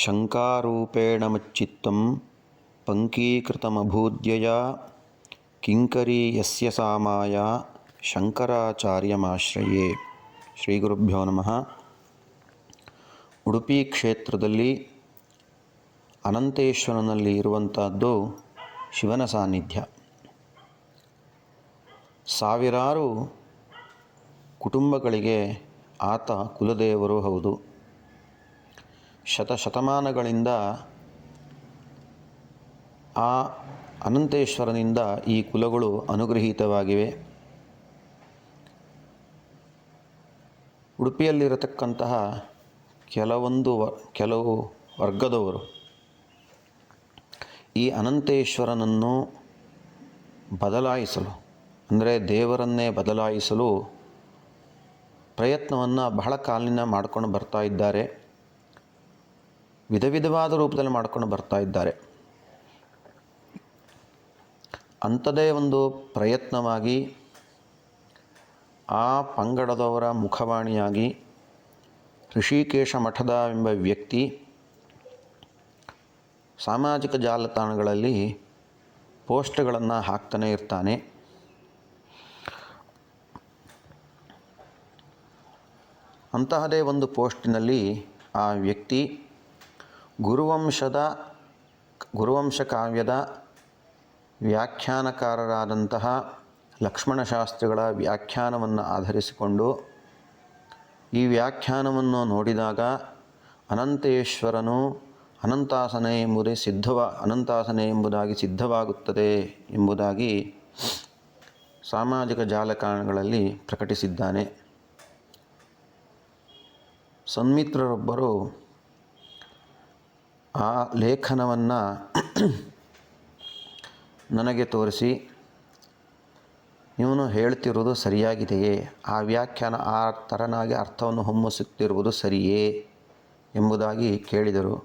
ಶಂಕಾರೂಪೇಣ ಮಚ್ಚಿತ್ತಂ ಪಂಕೀಕೃತಮಭೂದ್ಯಯಾ ಕಿಂಕರೀ ಯಸ್ಯ ಸಾಮಾಯ ಶಂಕರಾಚಾರ್ಯಮಾಶ್ರಯೇ. ಶ್ರೀ ಗುರುಭ್ಯೋ ನಮಃ. ಉಡುಪಿ ಕ್ಷೇತ್ರದಲ್ಲಿ ಅನಂತೇಶ್ವರನಲ್ಲಿ ಇರುವಂಥದ್ದು ಶಿವನ ಸಾನ್ನಿಧ್ಯ. ಸಾವಿರಾರು ಕುಟುಂಬಗಳಿಗೆ ಆತ ಕುಲದೇವರು ಹೌದು. ಶತಶತಮಾನಗಳಿಂದ ಆ ಅನಂತೇಶ್ವರನಿಂದ ಈ ಕುಲಗಳು ಅನುಗೃಹೀತವಾಗಿವೆ. ಉಡುಪಿಯಲ್ಲಿರತಕ್ಕಂತಹ ಕೆಲವು ವರ್ಗದವರು ಈ ಅನಂತೇಶ್ವರನನ್ನು ಬದಲಾಯಿಸಲು, ಅಂದರೆ ದೇವರನ್ನೇ ಬದಲಾಯಿಸಲು ಪ್ರಯತ್ನವನ್ನು ಬಹಳ ಕಾಲಿನ ಮಾಡಿಕೊಂಡು ಬರ್ತಾ ಇದ್ದಾರೆ. ವಿಧ ವಿಧವಾದ ರೂಪದಲ್ಲಿ ಮಾಡಿಕೊಂಡು ಬರ್ತಾ ಇದ್ದಾರೆ. ಅಂಥದ್ದೇ ಒಂದು ಪ್ರಯತ್ನವಾಗಿ ಆ ಪಂಗಡದವರ ಮುಖವಾಣಿಯಾಗಿ ಋಷಿಕೇಶ ಮಠದ ಎಂಬ ವ್ಯಕ್ತಿ ಸಾಮಾಜಿಕ ಜಾಲತಾಣಗಳಲ್ಲಿ ಪೋಸ್ಟ್ಗಳನ್ನು ಹಾಕ್ತಾನೆ ಇರ್ತಾನೆ. ಅಂತಹದೇ ಒಂದು ಪೋಸ್ಟಿನಲ್ಲಿ ಆ ವ್ಯಕ್ತಿ ಗುರುವಂಶ ಕಾವ್ಯದ ವ್ಯಾಖ್ಯಾನಕಾರರಾದಂತಹ ಲಕ್ಷ್ಮಣಶಾಸ್ತ್ರಿಗಳ ವ್ಯಾಖ್ಯಾನವನ್ನು ಆಧರಿಸಿಕೊಂಡು ಈ ವ್ಯಾಖ್ಯಾನವನ್ನು ನೋಡಿದಾಗ ಅನಂತೇಶ್ವರನು ಅನಂತಾಸನೆ ಎಂಬುದಾಗಿ ಸಿದ್ಧವಾಗುತ್ತದೆ ಎಂಬುದಾಗಿ ಸಾಮಾಜಿಕ ಜಾಲತಾಣಗಳಲ್ಲಿ ಪ್ರಕಟಿಸಿದ್ದಾನೆ. ಸನ್ಮಿತ್ರರೊಬ್ಬರು ಆ ಲೇಖನವನ್ನು ನನಗೆ ತೋರಿಸಿ, ಇವನು ಹೇಳ್ತಿರುವುದು ಸರಿಯಾಗಿದೆಯೇ, ಆ ವ್ಯಾಖ್ಯಾನ ಆ ಥರನಾಗಿ ಅರ್ಥವನ್ನು ಹೊಮ್ಮಿಸುತ್ತಿರುವುದು ಸರಿಯೇ ಎಂಬುದಾಗಿ ಕೇಳಿದರು.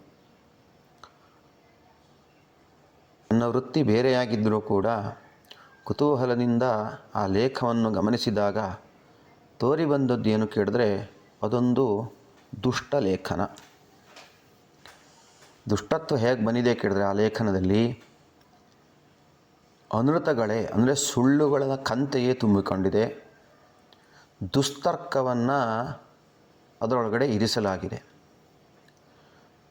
ನನ್ನ ವೃತ್ತಿ ಬೇರೆಯಾಗಿದ್ದರೂ ಕೂಡ ಕುತೂಹಲದಿಂದ ಆ ಲೇಖವನ್ನು ಗಮನಿಸಿದಾಗ ತೋರಿ ಬಂದದ್ದು ಏನು ಕೇಳಿದ್ರೆ, ಅದೊಂದು ದುಷ್ಟ ಲೇಖನ. ದುಷ್ಟತ್ವ ಹೇಗೆ ಬಂದಿದೆ ಕೇಳಿದ್ರೆ, ಆ ಲೇಖನದಲ್ಲಿ ಅನೃತಗಳೇ ಅಂದರೆ ಸುಳ್ಳುಗಳ ಕಂತೆಯೇ ತುಂಬಿಕೊಂಡಿದೆ. ದುಸ್ತರ್ಕವನ್ನು ಅದರೊಳಗಡೆ ಇರಿಸಲಾಗಿದೆ.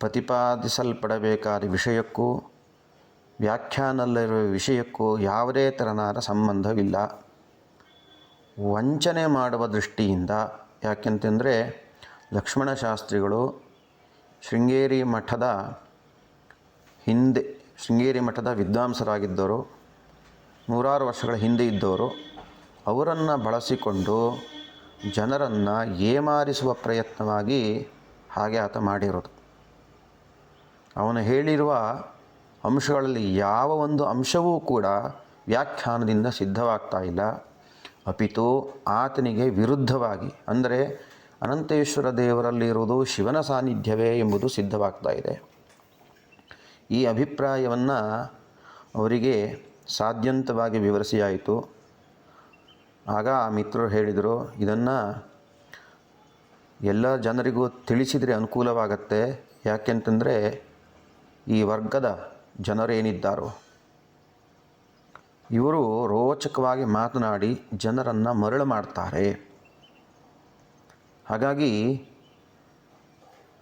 ಪ್ರತಿಪಾದಿಸಲ್ಪಡಬೇಕಾದ ವಿಷಯಕ್ಕೂ ವ್ಯಾಖ್ಯಾನದಲ್ಲಿರುವ ವಿಷಯಕ್ಕೂ ಯಾವುದೇ ತೆರನಾದ ಸಂಬಂಧವಿಲ್ಲ. ವಂಚನೆ ಮಾಡುವ ದೃಷ್ಟಿಯಿಂದ, ಯಾಕೆಂತಂದರೆ ಲಕ್ಷ್ಮಣಶಾಸ್ತ್ರಿಗಳು ಶೃಂಗೇರಿ ಮಠದ ವಿದ್ವಾಂಸರಾಗಿದ್ದವರು, ನೂರಾರು ವರ್ಷಗಳ ಹಿಂದೆ ಇದ್ದವರು. ಅವರನ್ನು ಬಳಸಿಕೊಂಡು ಜನರನ್ನು ಏಮಾರಿಸುವ ಪ್ರಯತ್ನವಾಗಿ ಹಾಗೆ ಆತ ಮಾಡಿರೋದು. ಅವನು ಹೇಳಿರುವ ಅಂಶಗಳಲ್ಲಿ ಯಾವ ಒಂದು ಅಂಶವೂ ಕೂಡ ವ್ಯಾಖ್ಯಾನದಿಂದ ಸಿದ್ಧವಾಗ್ತಾ ಇಲ್ಲ. ಅಪಿತು ಆತನಿಗೆ ವಿರುದ್ಧವಾಗಿ, ಅಂದರೆ ಅನಂತೇಶ್ವರ ದೇವರಲ್ಲಿರುವುದು ಶಿವನ ಸಾನ್ನಿಧ್ಯವೇ ಎಂಬುದು ಸಿದ್ಧವಾಗ್ತಾ ಇದೆ. ಈ ಅಭಿಪ್ರಾಯವನ್ನು ಅವರಿಗೆ ಸಾಧ್ಯಂತವಾಗಿ ವಿವರಿಸಿಯಾಯಿತು. ಆಗ ಆ ಮಿತ್ರರು ಹೇಳಿದರು, ಇದನ್ನು ಎಲ್ಲ ಜನರಿಗೂ ತಿಳಿಸಿದರೆ ಅನುಕೂಲವಾಗತ್ತೆ. ಯಾಕೆಂತಂದರೆ ಈ ವರ್ಗದ ಜನರೇನಿದ್ದಾರೋ ಇವರು ರೋಚಕವಾಗಿ ಮಾತನಾಡಿ ಜನರನ್ನು ಮರಳು ಮಾಡ್ತಾರೆ. ಹಾಗಾಗಿ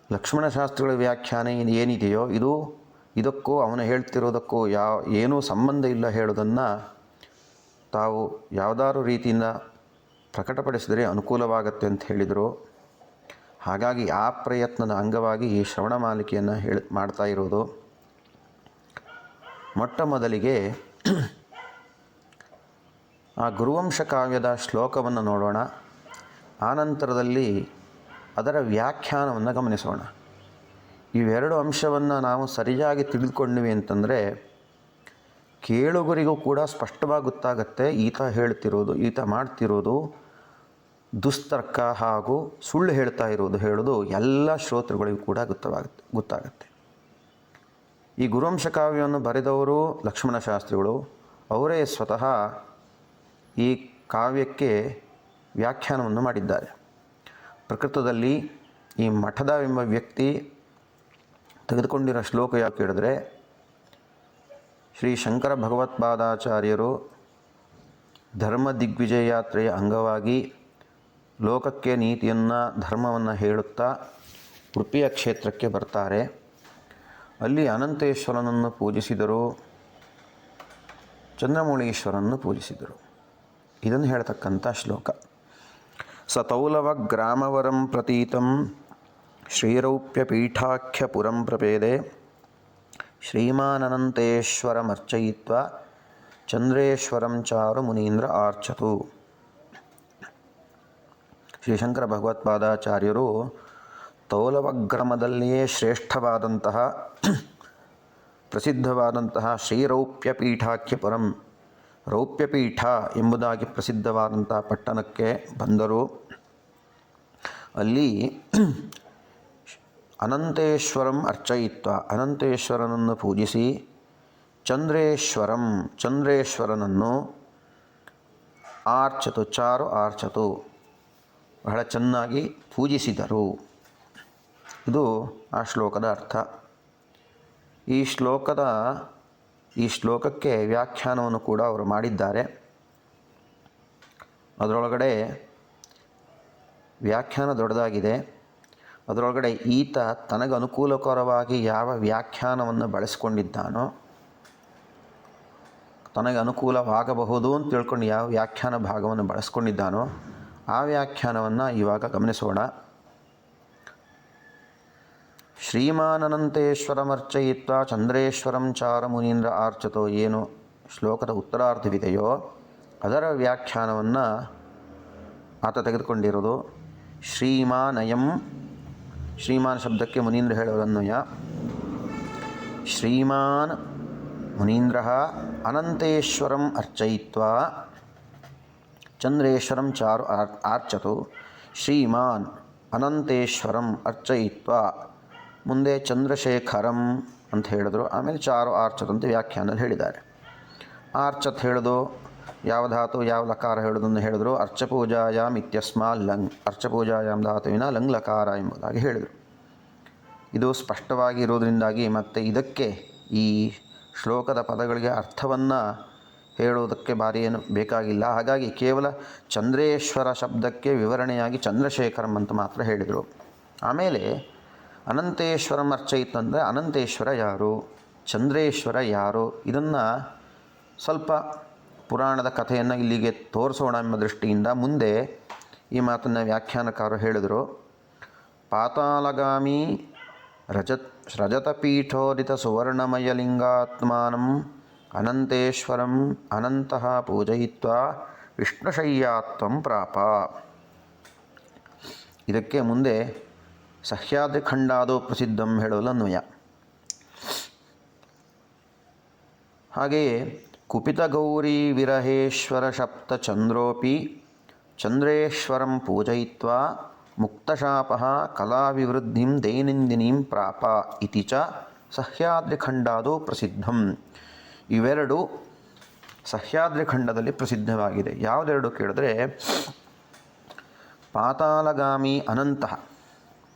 ಲಕ್ಷ್ಮಣಶಾಸ್ತ್ರಿಗಳ ವ್ಯಾಖ್ಯಾನ ಏನಿದೆಯೋ ಇದಕ್ಕೂ ಅವನು ಹೇಳ್ತಿರೋದಕ್ಕೂ ಏನೂ ಸಂಬಂಧ ಇಲ್ಲ ಹೇಳೋದನ್ನು ತಾವು ಯಾವುದಾದ್ರು ರೀತಿಯಿಂದ ಪ್ರಕಟಪಡಿಸಿದರೆ ಅನುಕೂಲವಾಗತ್ತೆ ಅಂತ ಹೇಳಿದರು. ಹಾಗಾಗಿ ಆ ಪ್ರಯತ್ನದ ಅಂಗವಾಗಿ ಈ ಶ್ರವಣ ಮಾಲಿಕೆಯನ್ನು ಮಾಡ್ತಾ ಇರೋದು. ಮೊಟ್ಟ ಮೊದಲಿಗೆ ಆ ಗುರುವಂಶ ಕಾವ್ಯದ ಶ್ಲೋಕವನ್ನು ನೋಡೋಣ. ಆನಂತರದಲ್ಲಿ ಅದರ ವ್ಯಾಖ್ಯಾನವನ್ನು ಗಮನಿಸೋಣ. ಇವೆರಡು ಅಂಶವನ್ನು ನಾವು ಸರಿಯಾಗಿ ತಿಳಿದುಕೊಂಡ್ವಿ ಅಂತಂದರೆ ಕೇಳುಗರಿಗೂ ಕೂಡ ಸ್ಪಷ್ಟವಾಗಿ ಗೊತ್ತಾಗತ್ತೆ ಈತ ಮಾಡ್ತಿರೋದು ದುಸ್ತರ್ಕ ಹಾಗೂ ಸುಳ್ಳು ಹೇಳೋದು ಎಲ್ಲ ಶ್ರೋತೃಗಳಿಗೂ ಕೂಡ ಗೊತ್ತಾಗತ್ತೆ. ಈ ಗುರುವಂಶ ಕಾವ್ಯವನ್ನು ಬರೆದವರು ಲಕ್ಷ್ಮಣಶಾಸ್ತ್ರಿಗಳು. ಅವರೇ ಸ್ವತಃ ಈ ಕಾವ್ಯಕ್ಕೆ ವ್ಯಾಖ್ಯಾನವನ್ನು ಮಾಡಿದ್ದಾರೆ. ಪ್ರಕೃತದಲ್ಲಿ ಈ ಮಠದ ಎಂಬ ವ್ಯಕ್ತಿ ತೆಗೆದುಕೊಂಡಿರೋ ಶ್ಲೋಕ ಯಾಕೆ ಕೇಳಿದ್ರೆ, ಶ್ರೀ ಶಂಕರ ಭಗವತ್ಪಾದಾಚಾರ್ಯರು ಧರ್ಮ ದಿಗ್ವಿಜಯ ಯಾತ್ರೆಯ ಅಂಗವಾಗಿ ಲೋಕಕ್ಕೆ ನೀತಿಯನ್ನು ಧರ್ಮವನ್ನು ಹೇಳುತ್ತಾ ಉಡುಪಿಯ ಕ್ಷೇತ್ರಕ್ಕೆ ಬರ್ತಾರೆ. ಅಲ್ಲಿ ಅನಂತೇಶ್ವರನನ್ನು ಪೂಜಿಸಿದರು, ಚಂದ್ರಮೌಳೀಶ್ವರನನ್ನು ಪೂಜಿಸಿದರು. ಇದನ್ನು ಹೇಳ್ತಕ್ಕಂಥ ಶ್ಲೋಕ. ಸತೌಲವ ಗ್ರಾಮವರಂ ಪ್ರತೀತಂ ಶ್ರೀರೌಪ್ಯ ಪೀಠಾಖ್ಯಪುರಂ ಪ್ರಪೇದೆ ಶ್ರೀಮಾನಂತೇಶ್ವರಮರ್ಚಯಿತ್ವ ಚಂದ್ರೇಶ್ವರಂ ಚಾರು ಮುನೀಂದ್ರ ಆರ್ಚತು. ಶ್ರೀಶಂಕರ ಭಗವತ್ಪಾದಾಚಾರ್ಯರು ತೌಲವ ಗ್ರಾಮದಲ್ಲಿಯೇ ಶ್ರೇಷ್ಠವಾದಂತಹ ಪ್ರಸಿದ್ಧವಾದಂತಹ ಶ್ರೀರೌಪ್ಯ ಪೀಠಾಖ್ಯಪುರಂ, ರೌಪ್ಯಪೀಠ ಎಂಬುದಾಗಿ ಪ್ರಸಿದ್ಧವಾದಂತಹ ಪಟ್ಟಣಕ್ಕೆ ಬಂದರು. ಅಲ್ಲಿ ಅನಂತೇಶ್ವರಂ ಅರ್ಚಯಿತ್ವ, ಅನಂತೇಶ್ವರನನ್ನು ಪೂಜಿಸಿ, ಚಂದ್ರೇಶ್ವರನನ್ನು ಆರ್ಚತು, ಚಾರು ಆರ್ಚತು, ಬಹಳ ಚೆನ್ನಾಗಿ ಪೂಜಿಸಿದರು. ಇದು ಆ ಶ್ಲೋಕದ ಅರ್ಥ. ಈ ಶ್ಲೋಕಕ್ಕೆ ವ್ಯಾಖ್ಯಾನವನ್ನು ಕೂಡ ಅವರು ಮಾಡಿದ್ದಾರೆ. ಅದರೊಳಗಡೆ ವ್ಯಾಖ್ಯಾನ ದೊಡ್ಡದಾಗಿದೆ. ಅದರೊಳಗಡೆ ಈತ ತನಗನುಕೂಲಕರವಾಗಿ ಯಾವ ವ್ಯಾಖ್ಯಾನವನ್ನು ಬಳಸ್ಕೊಂಡಿದ್ದಾನೋ, ತನಗೆ ಅನುಕೂಲವಾಗಬಹುದು ಅಂತ ತಿಳ್ಕೊಂಡು ಯಾವ ವ್ಯಾಖ್ಯಾನ ಭಾಗವನ್ನು ಬಳಸ್ಕೊಂಡಿದ್ದಾನೋ ಆ ವ್ಯಾಖ್ಯಾನವನ್ನು ಇವಾಗ ಗಮನಿಸೋಣ. ಶ್ರೀಮಾನಂತೇಶ್ವರಮರ್ಚಯಿತ್ವ ಚಂದ್ರೇಶ್ವರಂ ಚಾರ ಮುನೀಂದ್ರ ಆರ್ಚತೋ, ಏನು ಶ್ಲೋಕದ ಉತ್ತರಾರ್ಧವಿದೆಯೋ ಅದರ ವ್ಯಾಖ್ಯಾನವನ್ನು ಆತ ತೆಗೆದುಕೊಂಡಿರೋದು. ಶ್ರೀಮಾನಯಂ, ಶ್ರೀಮಾನ್ ಶಬ್ದಕ್ಕೆ ಮುನೀಂದ್ರ ಹೇಳೋದನ್ವಯ. ಶ್ರೀಮಾನ್ ಮುನೀಂದ್ರ ಅನಂತೇಶ್ವರಂ ಅರ್ಚಯಿತ್ವ ಚಂದ್ರೇಶ್ವರಂ ಚಾರು ಆರ್ಚತು. ಶ್ರೀಮಾನ್ ಅನಂತೇಶ್ವರಂ ಅರ್ಚಯಿತ್ವ, ಮುಂದೆ ಚಂದ್ರಶೇಖರಂ ಅಂತ ಹೇಳಿದ್ರು, ಆಮೇಲೆ ಚಾರು ಆರ್ಚತ್ ಅಂತ ವ್ಯಾಖ್ಯಾನದಲ್ಲಿ ಹೇಳಿದ್ದಾರೆ. ಆರ್ಚತ್ ಹೇಳೋದು ಯಾವ ಧಾತು ಯಾವ ಲಕಾರ ಹೇಳೋದನ್ನು ಹೇಳಿದ್ರು. ಅರ್ಚಪೂಜಾಯಾಮ್ ಇತ್ಯಸ್ಮಾ ಲಂಗ್, ಅರ್ಚಪೂಜಾಯಾಮ್ ಧಾತುವಿನ ಲಂಗ್ ಲಕಾರ ಎಂಬುದಾಗಿ ಹೇಳಿದರು. ಇದು ಸ್ಪಷ್ಟವಾಗಿ ಇರೋದರಿಂದಾಗಿ ಮತ್ತೆ ಇದಕ್ಕೆ ಈ ಶ್ಲೋಕದ ಪದಗಳಿಗೆ ಅರ್ಥವನ್ನು ಹೇಳುವುದಕ್ಕೆ ಭಾರಿ ಏನು ಬೇಕಾಗಿಲ್ಲ. ಹಾಗಾಗಿ ಕೇವಲ ಚಂದ್ರೇಶ್ವರ ಶಬ್ದಕ್ಕೆ ವಿವರಣೆಯಾಗಿ ಚಂದ್ರಶೇಖರಂ ಅಂತ ಮಾತ್ರ ಹೇಳಿದರು. ಆಮೇಲೆ ಅನಂತೇಶ್ವರಂ ಅರ್ಚಯಿತ್ ಅಂದರೆ ಅನಂತೇಶ್ವರ ಯಾರು, ಚಂದ್ರೇಶ್ವರ ಯಾರು, ಇದನ್ನು ಸ್ವಲ್ಪ ಪುರಾಣದ ಕಥೆಯನ್ನು ಇಲ್ಲಿಗೆ ತೋರಿಸೋಣ ಎಂಬ ದೃಷ್ಟಿಯಿಂದ ಮುಂದೆ ಈ ಮಾತನ್ನು ವ್ಯಾಖ್ಯಾನಕಾರರು ಹೇಳಿದರು. ಪಾತಾಳಗಾಮಿ ರಜತಪೀಠೋದಿತ ಸುವರ್ಣಮಯಲಿಂಗಾತ್ಮಾನಂ ಅನಂತೇಶ್ವರಂ ಅನಂತಃ ಪೂಜಯಿತ್ವಾ ವಿಷ್ಣುಶಯ್ಯಾತ್ವಂ ಪ್ರಾಪ. ಇದಕ್ಕೆ ಮುಂದೆ ಸಹ್ಯಾದ್ರಿ ಖಂಡಾದೋ ಪ್ರಸಿದ್ಧಂ ಹೇಳೋಲ್ಲ ಅನ್ವಯ. ಹಾಗೆಯೇ ಕುಪಿತಗೌರಿ ವಿರಹೇಶ್ವರ ಸಪ್ತ ಚಂದ್ರೋಪಿ ಚಂದ್ರೇಶ್ವರಂ ಪೂಜಯಿತ್ವಾ ಮುಕ್ತಶಾಪಃ ಕಲಾವಿವೃದ್ಧಿಂ ದೈನಂದಿನೀಂ ಪ್ರಾಪ ಇತಿ ಚ ಸಹ್ಯಾದ್ರಿ ಖಂಡಾದೋ ಪ್ರಸಿದ್ಧಂ. ಇವೆರಡು ಸಹ್ಯಾದ್ರಿ ಖಂಡದಲ್ಲಿ ಪ್ರಸಿದ್ಧವಾಗಿದೆ. ಯಾವುದೆರಡು ಕೇಳಿದ್ರೆ, ಪಾತಾಳಗಾಮಿ ಅನಂತಃ,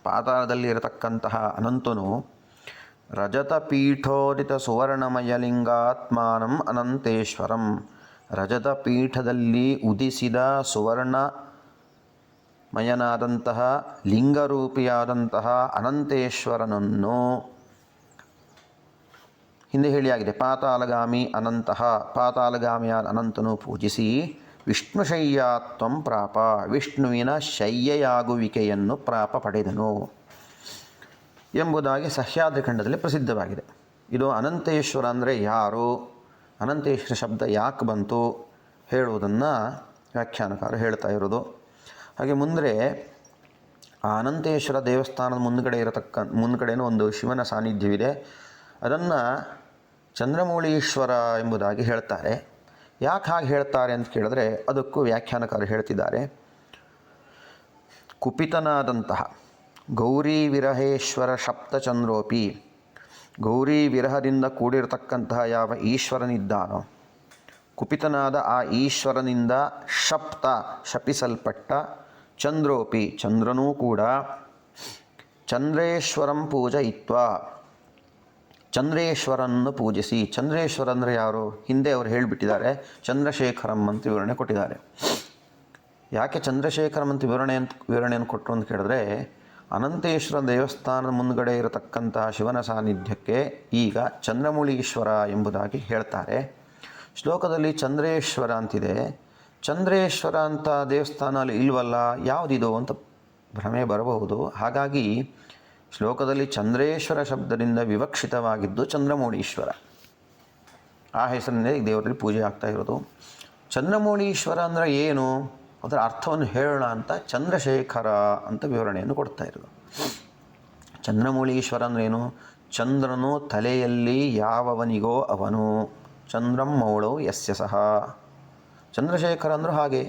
ಪಾತಾಳದಲ್ಲಿ ಇರತಕ್ಕಂತಹ ಅನಂತನು ರಜತಪೀಠೋದಿತ ಸುವರ್ಣಮಯಲಿಂಗಾತ್ಮಾನಂ ಅನಂತೇಶ್ವರಂ, ರಜತಪೀಠದಲ್ಲಿ ಉದಿಸಿದ ಸುವರ್ಣಮಯನಾದಂತಹ ಲಿಂಗರೂಪಿಯಾದಂತಹ ಅನಂತೇಶ್ವರನನ್ನು, ಹಿಂದೆ ಹೇಳಿಯಾಗಿದೆ ಪಾತಾಳಗಾಮಿ ಅನಂತಃ, ಪಾತಾಳಗಾಮಿಯಾದ ಅನಂತನು ಪೂಜಿಸಿ ವಿಷ್ಣುಶಯ್ಯಾತ್ವಂ ಪ್ರಾಪ, ವಿಷ್ಣುವಿನ ಶಯ್ಯೆಯಾಗುವಿಕೆಯನ್ನು ಪ್ರಾಪ ಪಡೆದನು ಎಂಬುದಾಗಿ ಸಹ್ಯಾದ್ರಿ ಖಂಡದಲ್ಲಿ ಪ್ರಸಿದ್ಧವಾಗಿದೆ. ಇದು ಅನಂತೇಶ್ವರ ಅಂದರೆ ಯಾರು, ಅನಂತೇಶ್ವರ ಶಬ್ದ ಯಾಕೆ ಬಂತು ಹೇಳುವುದನ್ನು ವ್ಯಾಖ್ಯಾನಕಾರರು ಹೇಳ್ತಾ ಇರೋದು. ಹಾಗೆ ಮುಂದೆ ಆ ಅನಂತೇಶ್ವರ ದೇವಸ್ಥಾನದ ಮುಂದ್ಗಡೆನೂ ಒಂದು ಶಿವನ ಸಾನ್ನಿಧ್ಯವಿದೆ. ಅದನ್ನು ಚಂದ್ರಮೌಳೀಶ್ವರ ಎಂಬುದಾಗಿ ಹೇಳ್ತಾರೆ. ಯಾಕೆ ಹಾಗೆ ಹೇಳ್ತಾರೆ ಅಂತ ಕೇಳಿದ್ರೆ ಅದಕ್ಕೂ ವ್ಯಾಖ್ಯಾನಕಾರರು ಹೇಳ್ತಿದ್ದಾರೆ. ಕುಪಿತನಾದಂತಹ ಗೌರಿ ವಿರಹೇಶ್ವರ ಸಪ್ತಚಂದ್ರೋಪಿ, ಗೌರಿ ವಿರಹದಿಂದ ಕೂಡಿರತಕ್ಕಂತಹ ಯಾವ ಈಶ್ವರನಿದ್ದಾನೋ, ಕುಪಿತನಾದ ಆ ಈಶ್ವರನಿಂದ ಶಪಿಸಲ್ಪಟ್ಟ ಚಂದ್ರೋಪಿ, ಚಂದ್ರನೂ ಕೂಡ ಚಂದ್ರೇಶ್ವರಂ ಪೂಜಯಿತ್ವ, ಚಂದ್ರೇಶ್ವರನ್ನು ಪೂಜಿಸಿ. ಚಂದ್ರೇಶ್ವರ ಅಂದರೆ ಯಾರು? ಹಿಂದೆ ಅವರು ಹೇಳಿಬಿಟ್ಟಿದ್ದಾರೆ, ಚಂದ್ರಶೇಖರಂ ಅಂತ ವಿವರಣೆ ಕೊಟ್ಟಿದ್ದಾರೆ. ಯಾಕೆ ಚಂದ್ರಶೇಖರಂ ಅಂತ ವಿವರಣೆಯನ್ನು ಕೊಟ್ಟರು ಅಂತ ಕೇಳಿದ್ರೆ, ಅನಂತೇಶ್ವರ ದೇವಸ್ಥಾನದ ಮುಂದ್ಗಡೆ ಇರತಕ್ಕಂಥ ಶಿವನ ಸಾನ್ನಿಧ್ಯಕ್ಕೆ ಈಗ ಚಂದ್ರಮೌಳೀಶ್ವರ ಎಂಬುದಾಗಿ ಹೇಳ್ತಾರೆ. ಶ್ಲೋಕದಲ್ಲಿ ಚಂದ್ರೇಶ್ವರ ಅಂತಿದೆ, ಚಂದ್ರೇಶ್ವರ ಅಂತ ದೇವಸ್ಥಾನ ಅಲ್ಲಿ ಇಲ್ವಲ್ಲ, ಯಾವುದಿದು ಅಂತ ಭ್ರಮೆ ಬರಬಹುದು. ಹಾಗಾಗಿ ಶ್ಲೋಕದಲ್ಲಿ ಚಂದ್ರೇಶ್ವರ ಶಬ್ದದಿಂದ ವಿವಕ್ಷಿತವಾಗಿದ್ದು ಚಂದ್ರಮೌಳೀಶ್ವರ. ಆ ಹೆಸರಿನಿಂದ ಈ ದೇವರಲ್ಲಿ ಪೂಜೆ ಆಗ್ತಾ ಇರೋದು. ಚಂದ್ರಮೌಳೀಶ್ವರ ಅಂದರೆ ಏನು, ಅದರ ಅರ್ಥವನ್ನು ಹೇಳೋಣ ಅಂತ ಚಂದ್ರಶೇಖರ ಅಂತ ವಿವರಣೆಯನ್ನು ಕೊಡ್ತಾ ಇರೋದು. ಚಂದ್ರಮೌಳೀಶ್ವರ ಅಂದ್ರೇನು? ಚಂದ್ರನು ತಲೆಯಲ್ಲಿ ಯಾವವನಿಗೋ ಅವನು, ಚಂದ್ರಂ ಮೌಳೌ ಯಸ್ಯ ಸಹ. ಚಂದ್ರಶೇಖರ ಅಂದರೂ ಹಾಗೆ,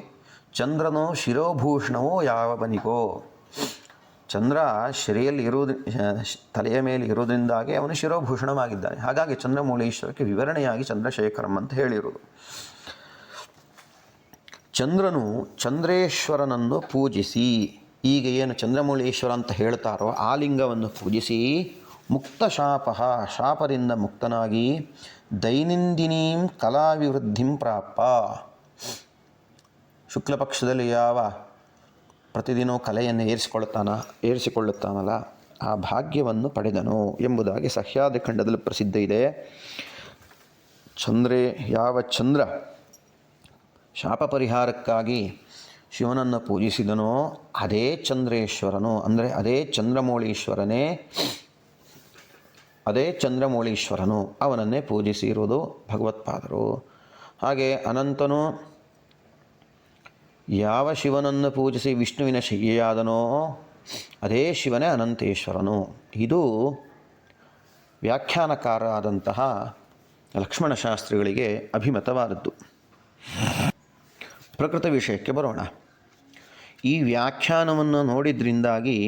ಚಂದ್ರನು ಶಿರೋಭೂಷಣವೋ ಯಾವವನಿಗೋ. ಚಂದ್ರ ಶಿರೆಯಲ್ಲಿ ತಲೆಯ ಮೇಲೆ ಇರುವುದರಿಂದಾಗಿ ಅವನು ಶಿರೋಭೂಷಣವಾಗಿದ್ದಾನೆ. ಹಾಗಾಗಿ ಚಂದ್ರಮೌಳೀಶ್ವರಕ್ಕೆ ವಿವರಣೆಯಾಗಿ ಚಂದ್ರಶೇಖರಂ ಅಂತ ಹೇಳಿರುವುದು. ಚಂದ್ರನು ಚಂದ್ರೇಶ್ವರನನ್ನು ಪೂಜಿಸಿ. ಈಗ ಏನು ಚಂದ್ರಮೌಳೀಶ್ವರ ಅಂತ ಹೇಳ್ತಾರೋ ಆ ಲಿಂಗವನ್ನು ಪೂಜಿಸಿ, ಮುಕ್ತ ಶಾಪದಿಂದ ಮುಕ್ತನಾಗಿ ದೈನಂದಿನೀಂ ಕಲಾವಿವೃದ್ಧಿಂ ಪ್ರಾಪ. ಶುಕ್ಲ ಪಕ್ಷದಲ್ಲಿ ಯಾವ ಪ್ರತಿದಿನ ಕಲೆಯನ್ನು ಏರಿಸಿಕೊಳ್ಳುತ್ತಾನಲ್ಲ ಆ ಭಾಗ್ಯವನ್ನು ಪಡೆದನು ಎಂಬುದಾಗಿ ಸಹ್ಯಾದಿ ಖಂಡದಲ್ಲಿ ಪ್ರಸಿದ್ಧ ಇದೆ. ಯಾವ ಚಂದ್ರ ಶಾಪ ಪರಿಹಾರಕ್ಕಾಗಿ ಶಿವನನ್ನು ಪೂಜಿಸಿದನೋ ಅದೇ ಚಂದ್ರೇಶ್ವರನು, ಅಂದರೆ ಅದೇ ಚಂದ್ರಮೌಳೀಶ್ವರನು, ಅವನನ್ನೇ ಪೂಜಿಸಿರುವುದು ಭಗವತ್ಪಾದರು. ಹಾಗೆ ಅನಂತನು ಯಾವ ಶಿವನನ್ನು ಪೂಜಿಸಿ ವಿಷ್ಣುವಿನ ಶಯ್ಯೆಯಾದನೋ ಅದೇ ಶಿವನೇ ಅನಂತೇಶ್ವರನು. ಇದು ವ್ಯಾಖ್ಯಾನಕಾರರಾದಂತಹ ಲಕ್ಷ್ಮಣಶಾಸ್ತ್ರಿಗಳಿಗೆ ಅಭಿಮತವಾದದ್ದು. ಪ್ರಕೃತ ವಿಷಯಕ್ಕೆ ಬರೋಣ. ಈ ವ್ಯಾಖ್ಯಾನವನ್ನು ನೋಡಿದ್ರಿಂದಾಗಿ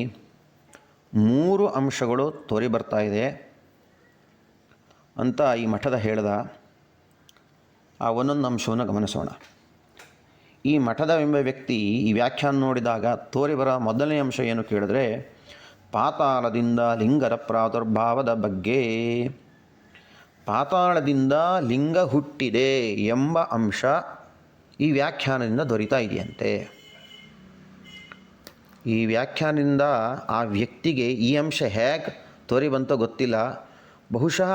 3 ಅಂಶಗಳು ತೋರಿ ಬರ್ತಾ ಇದೆ ಅಂತ ಈ ಮಠದ ಹೇಳ್ದ. ಆ ಒಂದೊಂದು ಅಂಶವನ್ನು ಗಮನಿಸೋಣ. ಈ ಮಠದವೆಂಬ ವ್ಯಕ್ತಿ ಈ ವ್ಯಾಖ್ಯಾನ ನೋಡಿದಾಗ ತೋರಿ ಬರೋ ಮೊದಲನೇ ಅಂಶ ಏನು ಕೇಳಿದ್ರೆ, ಪಾತಾಳದಿಂದ ಲಿಂಗದ ಪ್ರಾದುರ್ಭಾವದ ಬಗ್ಗೆ. ಪಾತಾಳದಿಂದ ಲಿಂಗ ಹುಟ್ಟಿದೆ ಎಂಬ ಅಂಶ ಈ ವ್ಯಾಖ್ಯಾನದಿಂದ ದೊರೀತಾ ಇದೆಯಂತೆ. ಈ ವ್ಯಾಖ್ಯಾನದಿಂದ ಆ ವ್ಯಕ್ತಿಗೆ ಈ ಅಂಶ ಹೇಗೆ ತೋರಿ ಬಂತೋ ಗೊತ್ತಿಲ್ಲ. ಬಹುಶಃ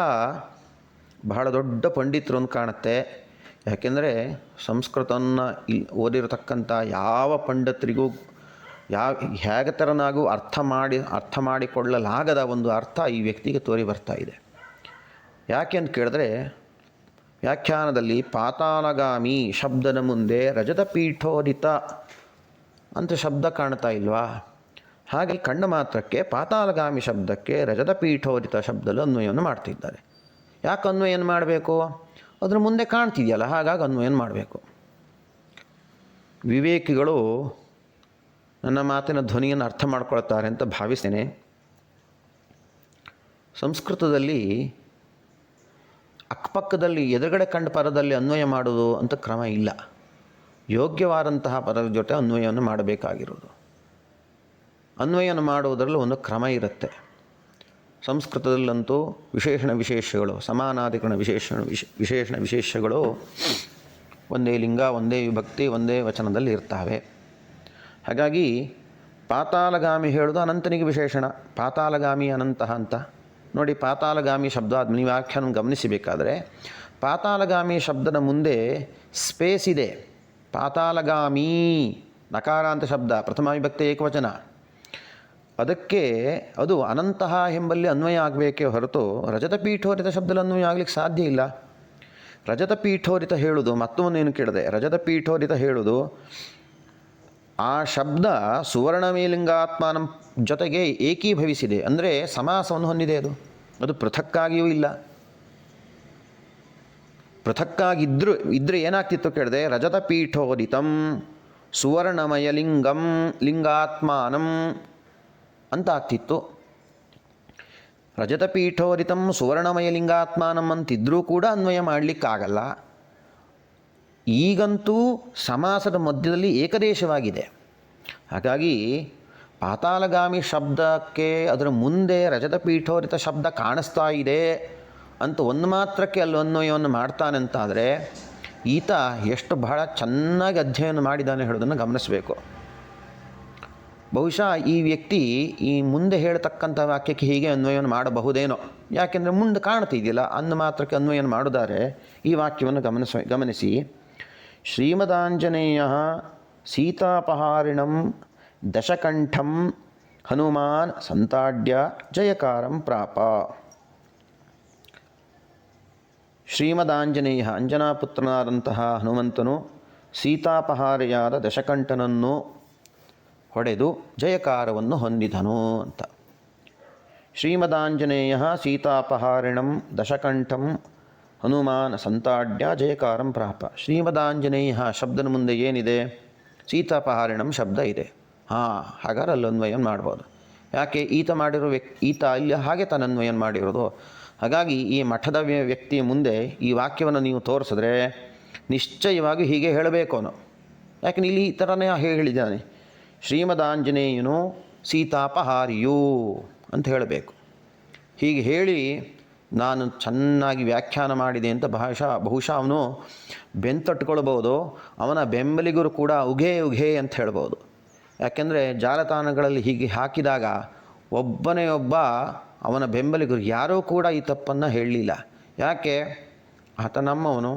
ಬಹಳ ದೊಡ್ಡ ಪಂಡಿತರು ಅಂತ ಕಾಣುತ್ತೆ. ಯಾಕೆಂದರೆ ಸಂಸ್ಕೃತವನ್ನು ಓದಿರತಕ್ಕಂಥ ಯಾವ ಪಂಡಿತರಿಗೂ ಹೇಗೆ ಥರನಾಗೂ ಅರ್ಥ ಮಾಡಿಕೊಳ್ಳಲಾಗದ ಒಂದು ಅರ್ಥ ಈ ವ್ಯಕ್ತಿಗೆ ತೋರಿ ಬರ್ತಾ ಇದೆ. ಯಾಕೆ ಅಂತ ಕೇಳಿದ್ರೆ, ವ್ಯಾಖ್ಯಾನದಲ್ಲಿ ಪಾತಾಳಗಾಮಿ ಶಬ್ದದ ಮುಂದೆ ರಜತ ಪೀಠೋದಿತ ಅಂತ ಶಬ್ದ ಕಾಣ್ತಾ ಇಲ್ವಾ? ಹಾಗೆ ಕಣ್ಣ ಮಾತ್ರಕ್ಕೆ ಪಾತಾಳಗಾಮಿ ಶಬ್ದಕ್ಕೆ ರಜತ ಪೀಠೋದಿತ ಶಬ್ದದಲ್ಲಿ ಅನ್ವಯವನ್ನು ಮಾಡ್ತಿದ್ದಾರೆ. ಯಾಕೆ ಅನ್ವಯನ ಮಾಡಬೇಕು? ಅದರ ಮುಂದೆ ಕಾಣ್ತಿದೆಯಲ್ಲ, ಹಾಗಾಗಿ ಅನ್ವಯನ ಮಾಡಬೇಕು. ವಿವೇಕಿಗಳು ನನ್ನ ಮಾತಿನ ಧ್ವನಿಯನ್ನು ಅರ್ಥ ಮಾಡ್ಕೊಳ್ತಾರೆ ಅಂತ ಭಾವಿಸ್ತೇನೆ. ಸಂಸ್ಕೃತದಲ್ಲಿ ಅಕ್ಕಪಕ್ಕದಲ್ಲಿ ಎದುರುಗಡೆ ಕಂಡ ಪದದಲ್ಲಿ ಅನ್ವಯ ಮಾಡೋದು ಅಂತ ಕ್ರಮ ಇಲ್ಲ. ಯೋಗ್ಯವಾದಂತಹ ಪದದ ಜೊತೆ ಅನ್ವಯವನ್ನು ಮಾಡಬೇಕಾಗಿರೋದು. ಅನ್ವಯನ ಮಾಡುವುದರಲ್ಲಿ ಒಂದು ಕ್ರಮ ಇರುತ್ತೆ. ಸಂಸ್ಕೃತದಲ್ಲಂತೂ ವಿಶೇಷಗಳು, ಸಮಾನಾಧಿಕರಣ ವಿಶೇಷಗಳು ಒಂದೇ ಲಿಂಗ, ಒಂದೇ ವಿಭಕ್ತಿ, ಒಂದೇ ವಚನದಲ್ಲಿ ಇರ್ತವೆ. ಹಾಗಾಗಿ ಪಾತಾಳಗಾಮಿ ಹೇಳೋದು ಅನಂತನಿಗೆ ವಿಶೇಷಣ. ಪಾತಾಳಗಾಮಿ ಅನಂತಹ ಅಂತ ನೋಡಿ. ಪಾತಾಳಗಾಮಿ ಶಬ್ದ ನೀವು ವ್ಯಾಖ್ಯಾನ ಗಮನಿಸಬೇಕಾದರೆ ಪಾತಾಳಗಾಮಿ ಶಬ್ದದ ಮುಂದೆ ಸ್ಪೇಸ್ ಇದೆ. ಪಾತಾಳಗಾಮಿ ನಕಾರಾಂತ ಶಬ್ದ, ಪ್ರಥಮ ವಿಭಕ್ತಿ ಏಕವಚನ. ಅದು ಅನಂತಹ ಎಂಬಲ್ಲಿ ಅನ್ವಯ ಆಗಬೇಕೇ ಹೊರತು ರಜತ ಪೀಠೋರಿತ ಶಬ್ದದಲ್ಲಿ ಅನ್ವಯ ಆಗಲಿಕ್ಕೆ ಸಾಧ್ಯ ಇಲ್ಲ. ರಜತ ಪೀಠೋರಿತ ಹೇಳೋದು ಮತ್ತೊಂದು ಏನು ಕೇಳಿದೆ, ರಜತ ಪೀಠೋರಿತ ಹೇಳೋದು ಆ ಶಬ್ದ ಸುವರ್ಣ ಮೇಲಿಂಗಾತ್ಮನ ಜೊತೆಗೆ ಏಕೀಭವಿಸಿದೆ, ಅಂದರೆ ಸಮಾಸವನ್ನು ಹೊಂದಿದೆ. ಅದು ಪೃಥಕ್ಕಾಗಿಯೂ ಇಲ್ಲ. ಇದ್ದರೆ ಏನಾಗ್ತಿತ್ತು ಕೇಳಿದೆ, ರಜತ ಪೀಠೋದಿತಂ ಸುವರ್ಣಮಯ ಲಿಂಗಾತ್ಮಾನಂ ಅಂತ ಆಗ್ತಿತ್ತು. ರಜತ ಪೀಠೋದಿತಂ ಸುವರ್ಣಮಯ ಲಿಂಗಾತ್ಮಾನಂ ಅಂತಿದ್ರೂ ಕೂಡ ಅನ್ವಯ ಮಾಡಲಿಕ್ಕಾಗಲ್ಲ. ಈಗಂತೂ ಸಮಾಸದ ಮಧ್ಯದಲ್ಲಿ ಏಕದೇಶವಾಗಿದೆ. ಹಾಗಾಗಿ ಪಾತಾಳಗಾಮಿ ಶಬ್ದಕ್ಕೆ ಅದರ ಮುಂದೆ ರಜತ ಪೀಠೋರಿತ ಶಬ್ದ ಕಾಣಿಸ್ತಾ ಇದೆ ಅಂತ ಒಂದು ಮಾತ್ರಕ್ಕೆ ಅಲ್ಲಿ ಅನ್ವಯವನ್ನು ಮಾಡ್ತಾನಂತಾದರೆ ಈತ ಎಷ್ಟು ಬಹಳ ಚೆನ್ನಾಗಿ ಅಧ್ಯಯನ ಮಾಡಿದ್ದಾನೆ ಹೇಳೋದನ್ನು ಗಮನಿಸಬೇಕು. ಬಹುಶಃ ಈ ವ್ಯಕ್ತಿ ಈ ಮುಂದೆ ಹೇಳ್ತಕ್ಕಂಥ ವಾಕ್ಯಕ್ಕೆ ಹೀಗೆ ಅನ್ವಯವನ್ನು ಮಾಡಬಹುದೇನೋ, ಯಾಕೆಂದರೆ ಮುಂದೆ ಕಾಣ್ತಿದೆಯಲ್ಲ ಅಂದು ಮಾತ್ರಕ್ಕೆ ಅನ್ವಯನ ಮಾಡಿದ್ದಾರೆ. ಈ ವಾಕ್ಯವನ್ನು ಗಮನಿಸಿ ಶ್ರೀಮದಾಂಜನೇಯ ಸೀತಾಪಹಾರಿಣಂ ದಶಕಂಠಂ ಹನುಮಾನ್ ಸಂತಾಡ್ಯ ಜಯಕಾರಂ ಪ್ರಾಪ. ಶ್ರೀಮದಾಂಜನೇಯ ಅಂಜನಾಪುತ್ರನಾದಂತಹ ಹನುಮಂತನು ಸೀತಾಪಹಾರಿಯಾದ ದಶಕಂಠನನ್ನು ಹೊಡೆದು ಜಯಕಾರವನ್ನು ಹೊಂದಿದನು ಅಂತ. ಶ್ರೀಮದಾಂಜನೇಯ ಸೀತಾಪಹಾರಿಣಂ ದಶಕಂಠಂ ಹನುಮಾನ್ ಸಂತಾಡ್ಯ ಜಯಕಾರಂ ಪ್ರಾಪ. ಶ್ರೀಮದಾಂಜನೇಯ ಶಬ್ದದ ಮುಂದೆ ಏನಿದೆ? ಸೀತಾಪಹಾರಿಣಂ ಶಬ್ದ ಇದೆ. ಹಾಗಾದ್ರೆ ಅಲ್ಲಿ ಅನ್ವಯನ ಮಾಡ್ಬೋದು. ಯಾಕೆ? ಈತ ಮಾಡಿರೋ ಈತ ಇಲ್ಲಿ ಹಾಗೆ ತಾನು ಅನ್ವಯನ ಮಾಡಿರೋದು. ಹಾಗಾಗಿ ಈ ಮಠದ ವ್ಯಕ್ತಿಯ ಮುಂದೆ ಈ ವಾಕ್ಯವನ್ನು ನೀವು ತೋರಿಸಿದ್ರೆ ನಿಶ್ಚಯವಾಗಿ ಹೀಗೆ ಹೇಳಬೇಕು ಅವನು. ಯಾಕೆಂದ್ರೆ ಇಲ್ಲಿ ಈ ಥರನೇ ಹೇಳಿದ್ದಾನೆ, ಶ್ರೀಮದಾಂಜನೇಯನು ಸೀತಾಪಹಾರಿಯು ಅಂತ ಹೇಳಬೇಕು. ಹೀಗೆ ಹೇಳಿ ನಾನು ಚೆನ್ನಾಗಿ ವ್ಯಾಖ್ಯಾನ ಮಾಡಿದೆ ಅಂತ ಬಹುಶಃ ಅವನು ಬೆಂತಟ್ಕೊಳ್ಬೋದು. ಅವನ ಬೆಂಬಲಿಗರು ಕೂಡ ಉಘೇ ಉಘೇ ಅಂತ ಹೇಳ್ಬೋದು. ಯಾಕೆಂದರೆ ಜಾಲತಾಣಗಳಲ್ಲಿ ಹೀಗೆ ಹಾಕಿದಾಗ ಒಬ್ಬನೇ ಒಬ್ಬ ಅವನ ಬೆಂಬಲಿಗರು ಯಾರೂ ಕೂಡ ಈ ತಪ್ಪನ್ನು ಹೇಳಲಿಲ್ಲ. ಯಾಕೆ? ಆತ ನಮ್ಮವನು,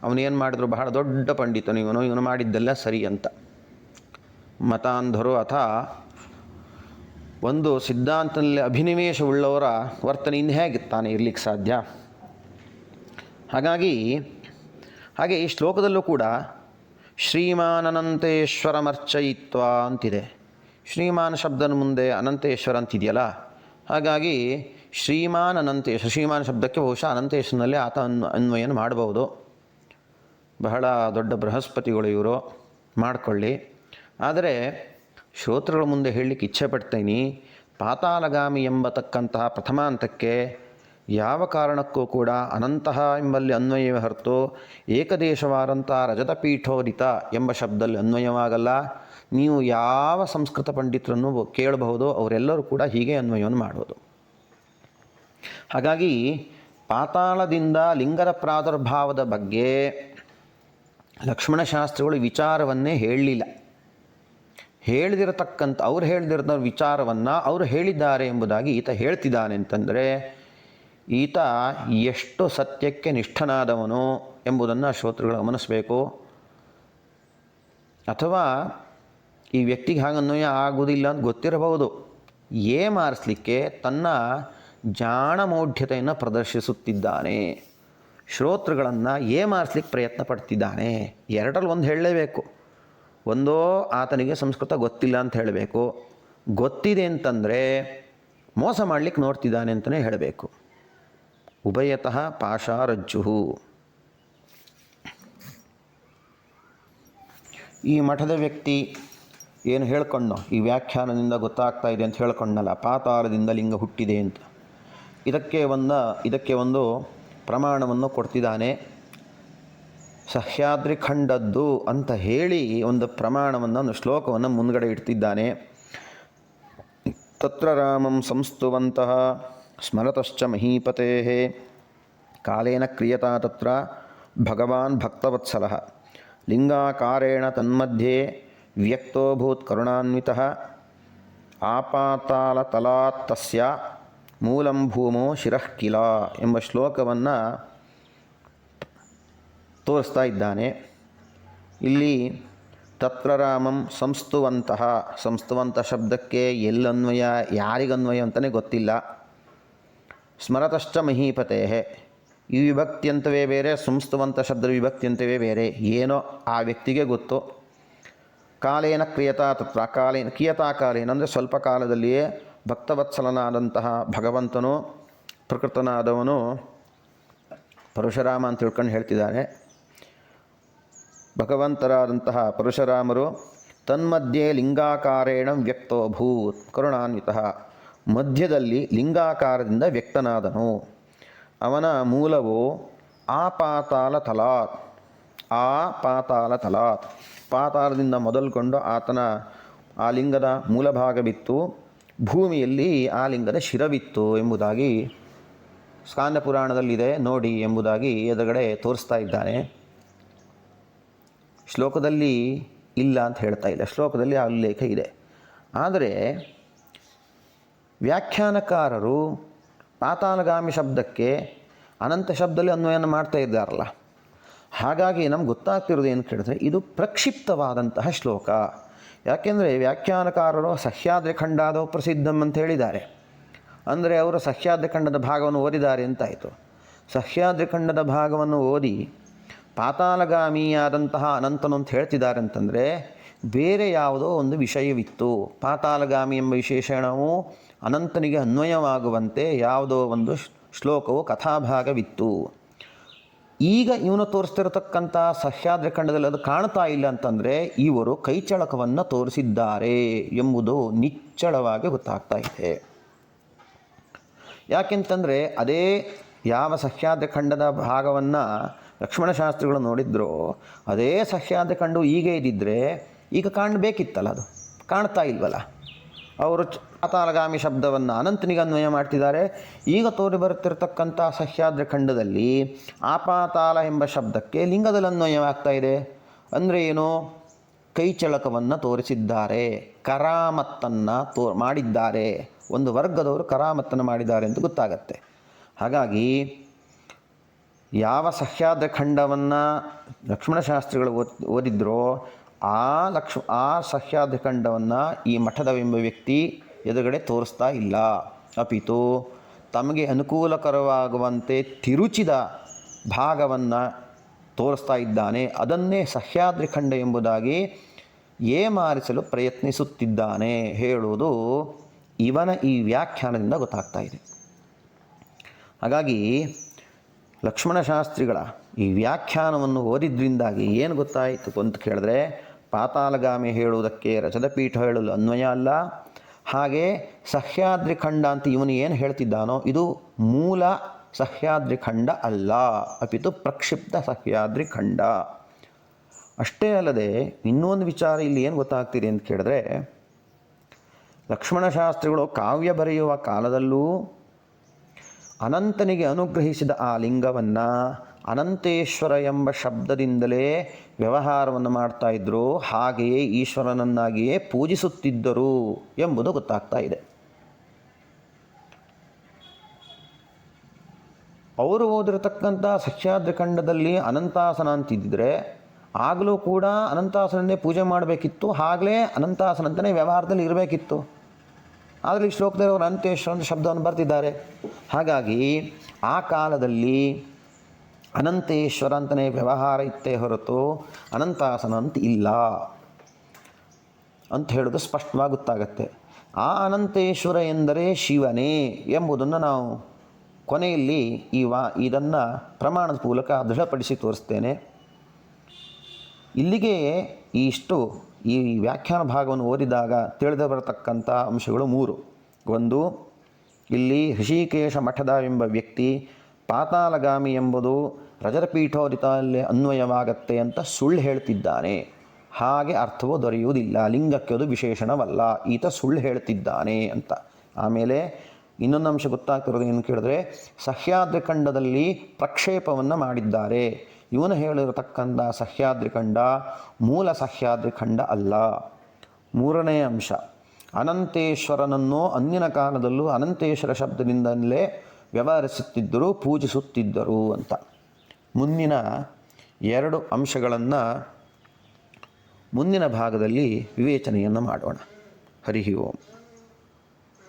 ಅವನೇನು ಮಾಡಿದ್ರು ಬಹಳ ದೊಡ್ಡ ಪಂಡಿತನು, ಇವನು ಮಾಡಿದ್ದೆಲ್ಲ ಸರಿ ಅಂತ. ಮತಾಂಧರು ಅಥವಾ ಒಂದು ಸಿದ್ಧಾಂತದಲ್ಲಿ ಅಭಿನಿವೇಶವುಳ್ಳವರ ವರ್ತನೆಯಿಂದ ಹೇಗಿರ್ತಾನೆ ಇರಲಿಕ್ಕೆ ಸಾಧ್ಯ? ಹಾಗೆ ಈ ಶ್ಲೋಕದಲ್ಲೂ ಕೂಡ ಶ್ರೀಮಾನಂತೇಶ್ವರಮರ್ಚಯಿತ್ವ ಅಂತಿದೆ. ಶ್ರೀಮಾನ್ ಶಬ್ದನ ಮುಂದೆ ಅನಂತೇಶ್ವರ ಅಂತಿದೆಯಲ್ಲ, ಹಾಗಾಗಿ ಶ್ರೀಮಾನ್ ಅನಂತೇಶ್ವರ, ಶ್ರೀಮಾನ್ ಶಬ್ದಕ್ಕೆ ಬಹುಶಃ ಅನಂತೇಶ್ವರನಲ್ಲಿ ಆತ ಅನ್ವಯನ ಮಾಡಬಹುದು. ಬಹಳ ದೊಡ್ಡ ಬೃಹಸ್ಪತಿಗಳು ಇವರು, ಮಾಡಿಕೊಳ್ಳಿ. ಆದರೆ ಶ್ರೋತೃಗಳ ಮುಂದೆ ಹೇಳಲಿಕ್ಕೆ ಇಚ್ಛೆ ಪಡ್ತೀನಿ, ಪಾತಾಳಗಾಮಿ ಎಂಬತಕ್ಕಂತಹ ಪ್ರಥಮಾಂತಕ್ಕೆ ಯಾವ ಕಾರಣಕ್ಕೂ ಕೂಡ ಅನಂತಹ ಎಂಬಲ್ಲಿ ಅನ್ವಯವೇ ಹೊರತು ಏಕದೇಶವಾದಂಥ ರಜತಪೀಠೋದಿತ ಎಂಬ ಶಬ್ದದಲ್ಲಿ ಅನ್ವಯವಾಗಲ್ಲ. ನೀವು ಯಾವ ಸಂಸ್ಕೃತ ಪಂಡಿತರನ್ನು ಕೇಳಬಹುದು, ಅವರೆಲ್ಲರೂ ಕೂಡ ಹೀಗೆ ಅನ್ವಯವನ್ನು ಮಾಡೋದು. ಹಾಗಾಗಿ ಪಾತಾಳದಿಂದ ಲಿಂಗದ ಪ್ರಾದುರ್ಭಾವದ ಬಗ್ಗೆ ಲಕ್ಷ್ಮಣಶಾಸ್ತ್ರಿಗಳು ವಿಚಾರವನ್ನೇ ಹೇಳಲಿಲ್ಲ. ಅವ್ರು ಹೇಳಿದಿರೋ ವಿಚಾರವನ್ನು ಅವರು ಹೇಳಿದ್ದಾರೆ ಎಂಬುದಾಗಿ ಈತ ಹೇಳ್ತಿದ್ದಾನೆ ಅಂತಂದರೆ ಈತ ಎಷ್ಟು ಸತ್ಯಕ್ಕೆ ನಿಷ್ಠನಾದವನು ಎಂಬುದನ್ನು ಶ್ರೋತೃಗಳು ಗಮನಿಸಬೇಕು. ಅಥವಾ ಈ ವ್ಯಕ್ತಿಗೆ ಹಾಗೆ ಅನ್ವಯ ಆಗುವುದಿಲ್ಲ ಅಂತ ಗೊತ್ತಿರಬಹುದು, ಮಾರಿಸಲಿಕ್ಕೆ ತನ್ನ ಜಾಣಮೌಢ್ಯತೆಯನ್ನು ಪ್ರದರ್ಶಿಸುತ್ತಿದ್ದಾನೆ, ಶ್ರೋತೃಗಳನ್ನು ಮಾರಿಸ್ಲಿಕ್ಕೆ ಪ್ರಯತ್ನ ಪಡ್ತಿದ್ದಾನೆ. ಎರಡರಲ್ಲಿ ಒಂದು ಹೇಳಲೇಬೇಕು. ಒಂದೋ ಆತನಿಗೆ ಸಂಸ್ಕೃತ ಗೊತ್ತಿಲ್ಲ ಅಂತ ಹೇಳಬೇಕು, ಗೊತ್ತಿದೆ ಅಂತಂದರೆ ಮೋಸ ಮಾಡಲಿಕ್ಕೆ ನೋಡ್ತಿದ್ದಾನೆ ಅಂತಲೇ ಹೇಳಬೇಕು. ಉಭಯತಃ ಪಾಶಾರಜ್ಜು. ಈ ಮಠದ ವ್ಯಕ್ತಿ ಏನು ಹೇಳ್ಕೊಂಡೋ, ಈ ವ್ಯಾಖ್ಯಾನದಿಂದ ಗೊತ್ತಾಗ್ತಾ ಇದೆ ಅಂತ ಹೇಳ್ಕೊಂಡಲ್ಲ, ಪಾತಾಳದಿಂದ ಲಿಂಗ ಹುಟ್ಟಿದೆ ಅಂತ, ಇದಕ್ಕೆ ಒಂದು ಪ್ರಮಾಣವನ್ನು ಕೊಡ್ತಿದ್ದಾನೆ. ಸಹ್ಯಾದ್ರಿ ಖಂಡದ್ದು ಅಂತ ಹೇಳಿ ಒಂದು ಪ್ರಮಾಣವನ್ನು, ಒಂದು ಶ್ಲೋಕವನ್ನು ಮುಂದ್ಗಡೆ ಇಡ್ತಿದ್ದಾನೆ. ತತ್ರ ರಾಮಂ ಸಂಸ್ತುವಂತಹ ಸ್ಮರತಶ್ಚ ಮಹೀಪತೆ ಕಾಲೇನ ಕ್ರಿಯತಾ ತತ್ರ ಭಗವಾನ್ ಭಕ್ತವತ್ಸಲಃ ಲಿಂಗಾಕಾರೇಣ ತನ್ಮಧ್ಯೆ ವ್ಯಕ್ತೋಭೂತ್ ಕರುಣಾನ್ವಿತಃ ಆಪಾತಾಳತಲಾತ್ ತಸ್ಯ ಮೂಲಂ ಭೂಮೋ ಶಿರಃ ಕಿಲ ಎಂಬ ಶ್ಲೋಕವನ್ನು ತೋರಿಸ್ತಾ ಇದ್ದಾನೆ. ಇಲ್ಲಿ ತತ್ರ ರಾಮಂ ಸಂಸ್ತುವಂತ ಶಬ್ದಕ್ಕೆ ಎಲ್ಲನ್ವಯ, ಯಾರಿಗನ್ವಯ ಅಂತಲೇ ಗೊತ್ತಿಲ್ಲ. ಸ್ಮರತಶ್ಚ ಮಹೀಪತೆ, ಈ ವಿಭಕ್ತಿಯಂತವೇ ಬೇರೆ, ಸಂಸ್ತುವಂತ ಶಬ್ದ ವಿಭಕ್ತಿಯಂತವೇ ಬೇರೆ, ಏನೋ ಆ ವ್ಯಕ್ತಿಗೆ ಗೊತ್ತು. ಕಾಲೇನ ಕ್ರಿಯತಾ ತತ್ರ, ಕ್ರಿಯತಾ ಕಾಲೇನ ಅಂದರೆ ಸ್ವಲ್ಪ ಕಾಲದಲ್ಲಿಯೇ ಭಕ್ತವತ್ಸಲನಾದಂತಹ ಭಗವಂತನು, ಪ್ರಕೃತನಾದವನು ಪರಶುರಾಮ ಅಂತ ತಿಳ್ಕೊಂಡು ಹೇಳ್ತಿದ್ದಾನೆ. ಭಗವಂತರಾದಂತಹ ಪರಶುರಾಮರು ತನ್ಮಧ್ಯೆ ಲಿಂಗಾಕಾರೇಣ ವ್ಯಕ್ತೋಭೂತ್ ಕರುಣಾನ್ವಿತಃ, ಮಧ್ಯದಲ್ಲಿ ಲಿಂಗಾಕಾರದಿಂದ ವ್ಯಕ್ತನಾದನು. ಅವನ ಮೂಲವು ಆಪಾತಾಳತಲಾತ್, ಪಾತಾಳದಿಂದ ಮೊದಲುಕೊಂಡು ಆತನ ಆ ಲಿಂಗದ ಮೂಲಭಾಗ ಬಿತ್ತು, ಭೂಮಿಯಲ್ಲಿ ಆ ಲಿಂಗದ ಶಿರವಿತ್ತು ಎಂಬುದಾಗಿ ಸ್ಕಾಂದ ಪುರಾಣದಲ್ಲಿದೆ ನೋಡಿ ಎಂಬುದಾಗಿ ಎದುರುಗಡೆ ತೋರಿಸ್ತಾ ಇದ್ದಾನೆ. ಶ್ಲೋಕದಲ್ಲಿ ಇಲ್ಲ ಅಂತ ಹೇಳ್ತಾ ಇಲ್ಲ, ಶ್ಲೋಕದಲ್ಲಿ ಆ ಉಲ್ಲೇಖ ಇದೆ. ಆದರೆ ವ್ಯಾಖ್ಯಾನಕಾರರು ಪಾತಾಳಗಾಮಿ ಶಬ್ದಕ್ಕೆ ಅನಂತ ಶಬ್ದದಲ್ಲಿ ಅನ್ವಯನ ಮಾಡ್ತಾ ಇದ್ದಾರಲ್ಲ, ಹಾಗಾಗಿ ನಮ್ಗೆ ಗೊತ್ತಾಗ್ತಿರೋದು ಏನು ಕೇಳಿದ್ರೆ ಇದು ಪ್ರಕ್ಷಿಪ್ತವಾದಂತಹ ಶ್ಲೋಕ. ಯಾಕೆಂದರೆ ವ್ಯಾಖ್ಯಾನಕಾರರು ಸಹ್ಯಾದ್ರಿ ಖಂಡಾದೋ ಪ್ರಸಿದ್ಧಂ ಅಂತ ಹೇಳಿದ್ದಾರೆ. ಅಂದರೆ ಅವರು ಸಹ್ಯಾದ್ರಿ ಖಂಡದ ಭಾಗವನ್ನು ಓದಿದ್ದಾರೆ ಅಂತಾಯಿತು. ಸಹ್ಯಾದ್ರಿ ಖಂಡದ ಭಾಗವನ್ನು ಓದಿ ಪಾತಾಳಗಾಮಿಯಾದಂತಹ ಅನಂತನು ಅಂತ ಹೇಳ್ತಿದ್ದಾರೆ ಅಂತಂದರೆ ಬೇರೆ ಯಾವುದೋ ಒಂದು ವಿಷಯವಿತ್ತು. ಪಾತಾಳಗಾಮಿ ಎಂಬ ವಿಶೇಷಣವು ಅನಂತನಿಗೆ ಅನ್ವಯವಾಗುವಂತೆ ಯಾವುದೋ ಒಂದು ಶ್ಲೋಕವು ಕಥಾಭಾಗವಿತ್ತು. ಈಗ ಇವನು ತೋರಿಸ್ತಿರತಕ್ಕಂಥ ಸಹ್ಯಾದ್ರಿ ಖಂಡದಲ್ಲಿ ಅದು ಕಾಣ್ತಾ ಇಲ್ಲ ಅಂತಂದರೆ ಇವರು ಕೈಚಳಕವನ್ನು ತೋರಿಸಿದ್ದಾರೆ ಎಂಬುದು ನಿಚ್ಚಳವಾಗಿ ಗೊತ್ತಾಗ್ತಾ ಇದೆ. ಯಾಕೆಂತಂದರೆ ಅದೇ ಯಾವ ಸಹ್ಯಾದ್ರಿ ಖಂಡದ ಭಾಗವನ್ನು ಲಕ್ಷ್ಮಣಶಾಸ್ತ್ರಿಗಳು ನೋಡಿದ್ರೋ ಅದೇ ಸಹ್ಯಾದ್ರಿ ಖಂಡು ಈಗ ಇದ್ದಿದ್ದರೆ ಈಗ ಕಾಣಬೇಕಿತ್ತಲ್ಲ, ಅದು ಕಾಣ್ತಾ ಇಲ್ವಲ್ಲ. ಅವರು ಪಾತಾಳಗಾಮಿ ಶಬ್ದವನ್ನು ಅನಂತನಿಗೆ ಅನ್ವಯ ಮಾಡ್ತಿದ್ದಾರೆ. ಈಗ ತೋರಿ ಬರುತ್ತಿರತಕ್ಕಂಥ ಸಹ್ಯಾದ್ರಿ ಖಂಡದಲ್ಲಿ ಆಪಾತಾಳ ಎಂಬ ಶಬ್ದಕ್ಕೆ ಲಿಂಗದಲ್ಲಿ ಅನ್ವಯವಾಗ್ತಾ ಇದೆ. ಅಂದರೆ ಏನು? ಕೈಚಳಕವನ್ನು ತೋರಿಸಿದ್ದಾರೆ, ಕರಾಮತ್ತನ್ನು ಮಾಡಿದ್ದಾರೆ. ಒಂದು ವರ್ಗದವರು ಕರಾಮತ್ತನ್ನು ಮಾಡಿದ್ದಾರೆ ಅಂತ ಗೊತ್ತಾಗತ್ತೆ. ಹಾಗಾಗಿ ಯಾವ ಸಹ್ಯಾದ್ರಿ ಖಂಡವನ್ನು ಲಕ್ಷ್ಮಣಶಾಸ್ತ್ರಿಗಳು ಓದಿದ್ರೋ ಆ ಸಹ್ಯಾದ್ರಿ ಖಂಡವನ್ನು ಈ ಮಠದವೆಂಬ ವ್ಯಕ್ತಿ ಎದುರುಗಡೆ ತೋರಿಸ್ತಾ ಇಲ್ಲ. ಅಪಿತು ತಮಗೆ ಅನುಕೂಲಕರವಾಗುವಂತೆ ತಿರುಚಿದ ಭಾಗವನ್ನು ತೋರಿಸ್ತಾ ಇದ್ದಾನೆ. ಅದನ್ನೇ ಸಹ್ಯಾದ್ರಿ ಖಂಡ ಎಂಬುದಾಗಿ ಏಮಾರಿಸಲು ಪ್ರಯತ್ನಿಸುತ್ತಿದ್ದಾನೆ ಹೇಳುವುದು ಇವನ ಈ ವ್ಯಾಖ್ಯಾನದಿಂದ ಗೊತ್ತಾಗ್ತಾ ಇದೆ. ಹಾಗಾಗಿ ಲಕ್ಷ್ಮಣಶಾಸ್ತ್ರಿಗಳ ಈ ವ್ಯಾಖ್ಯಾನವನ್ನು ಓದಿದ್ರಿಂದಾಗಿ ಏನು ಗೊತ್ತಾಯಿತು ಅಂತ ಕೇಳಿದ್ರೆ, ಪಾತಾಳಗಾಮಿ ಹೇಳುವುದಕ್ಕೆ ರಜತಪೀಠ ಹೇಳಲು ಅನ್ವಯ ಅಲ್ಲ. ಹಾಗೆ ಸಹ್ಯಾದ್ರಿ ಖಂಡ ಅಂತ ಇವನು ಏನು ಹೇಳ್ತಿದ್ದಾನೋ ಇದು ಮೂಲ ಸಹ್ಯಾದ್ರಿ ಖಂಡ ಅಲ್ಲ, ಅಪಿತು ಪ್ರಕ್ಷಿಪ್ತ ಸಹ್ಯಾದ್ರಿ ಖಂಡ. ಅಷ್ಟೇ ಅಲ್ಲದೆ ಇನ್ನೊಂದು ವಿಚಾರ ಇಲ್ಲಿ ಏನು ಗೊತ್ತಾಗ್ತಿದೆ ಅಂತ ಕೇಳಿದ್ರೆ, ಲಕ್ಷ್ಮಣಶಾಸ್ತ್ರಿಗಳು ಕಾವ್ಯ ಬರೆಯುವ ಕಾಲದಲ್ಲೂ ಅನಂತನಿಗೆ ಅನುಗ್ರಹಿಸಿದ ಆ ಲಿಂಗವನ್ನು ಅನಂತೇಶ್ವರ ಎಂಬ ಶಬ್ದದಿಂದಲೇ ವ್ಯವಹಾರವನ್ನು ಮಾಡ್ತಾ ಇದ್ದರು. ಹಾಗೆಯೇ ಈಶ್ವರನನ್ನಾಗಿಯೇ ಪೂಜಿಸುತ್ತಿದ್ದರು ಎಂಬುದು ಗೊತ್ತಾಗ್ತಾ ಇದೆ. ಅವರು ಓದಿರತಕ್ಕಂಥ ಸಹ್ಯಾದ್ರಿ ಖಂಡದಲ್ಲಿ ಅನಂತಾಸನ ಅಂತಿದ್ದರೆ ಆಗಲೂ ಕೂಡ ಅನಂತಾಸನನ್ನೇ ಪೂಜೆ ಮಾಡಬೇಕಿತ್ತು, ಆಗಲೇ ಅನಂತಾಸನ ಅಂತಲೇ ವ್ಯವಹಾರದಲ್ಲಿ ಇರಬೇಕಿತ್ತು. ಆದರೆ ಈ ಶ್ಲೋಕದಲ್ಲಿ ಅವರು ಅನಂತೇಶ್ವರ ಅಂತ ಶಬ್ದವನ್ನು ಬರ್ತಿದ್ದಾರೆ. ಹಾಗಾಗಿ ಆ ಕಾಲದಲ್ಲಿ ಅನಂತೇಶ್ವರ ಅಂತಲೇ ವ್ಯವಹಾರ ಇತ್ತೇ ಹೊರತು ಅನಂತಾಸನ ಅಂತ ಇಲ್ಲ ಅಂತ ಹೇಳೋದು ಸ್ಪಷ್ಟವಾಗಿ ಗೊತ್ತಾಗತ್ತೆ. ಆ ಅನಂತೇಶ್ವರ ಎಂದರೆ ಶಿವನೇ ಎಂಬುದನ್ನು ನಾವು ಕೊನೆಯಲ್ಲಿ ಇದನ್ನು ಪ್ರಮಾಣದ ಮೂಲಕ ದೃಢಪಡಿಸಿ ತೋರಿಸ್ತೇನೆ. ಇಲ್ಲಿಗೆ ಈ ವ್ಯಾಖ್ಯಾನ ಭಾಗವನ್ನು ಓದಿದಾಗ ತಿಳಿದು ಬರತಕ್ಕಂಥ ಅಂಶಗಳು 3. ಒಂದು, ಇಲ್ಲಿ ಋಷಿಕೇಶ ಮಠದ ಎಂಬ ವ್ಯಕ್ತಿ ಪಾತಾಳಗಾಮಿ ಎಂಬುದು ರಜತಪೀಠೋದಿತದಲ್ಲಿ ಅನ್ವಯವಾಗತ್ತೆ ಅಂತ ಸುಳ್ಳು ಹೇಳ್ತಿದ್ದಾನೆ. ಹಾಗೆ ಅರ್ಥವೂ ದೊರೆಯುವುದಿಲ್ಲ, ಲಿಂಗಕ್ಕೆ ಅದು ವಿಶೇಷಣವಲ್ಲ, ಈತ ಸುಳ್ಳು ಹೇಳ್ತಿದ್ದಾನೆ ಅಂತ. ಆಮೇಲೆ ಇನ್ನೊಂದು ಅಂಶ ಗೊತ್ತಾಗ್ತಿರೋದು ಏನು ಕೇಳಿದ್ರೆ, ಸಹ್ಯಾದ್ರಿ ಖಂಡದಲ್ಲಿ ಪ್ರಕ್ಷೇಪವನ್ನು ಮಾಡಿದ್ದಾರೆ. ಇವನು ಹೇಳಿರತಕ್ಕಂಥ ಸಹ್ಯಾದ್ರಿ ಖಂಡ ಮೂಲ ಸಹ್ಯಾದ್ರಿ ಖಂಡ ಅಲ್ಲ. 3ನೇ ಅಂಶ, ಅನಂತೇಶ್ವರನನ್ನು ಅಂದಿನ ಕಾಲದಲ್ಲೂ ಅನಂತೇಶ್ವರ ಶಬ್ದದಿಂದಲೇ ವ್ಯವಹರಿಸುತ್ತಿದ್ದರು, ಪೂಜಿಸುತ್ತಿದ್ದರು ಅಂತ. ಮುಂದಿನ 2 ಅಂಶಗಳನ್ನು ಮುಂದಿನ ಭಾಗದಲ್ಲಿ ವಿವೇಚನೆಯನ್ನು ಮಾಡೋಣ. ಹರಿ ಓಂ.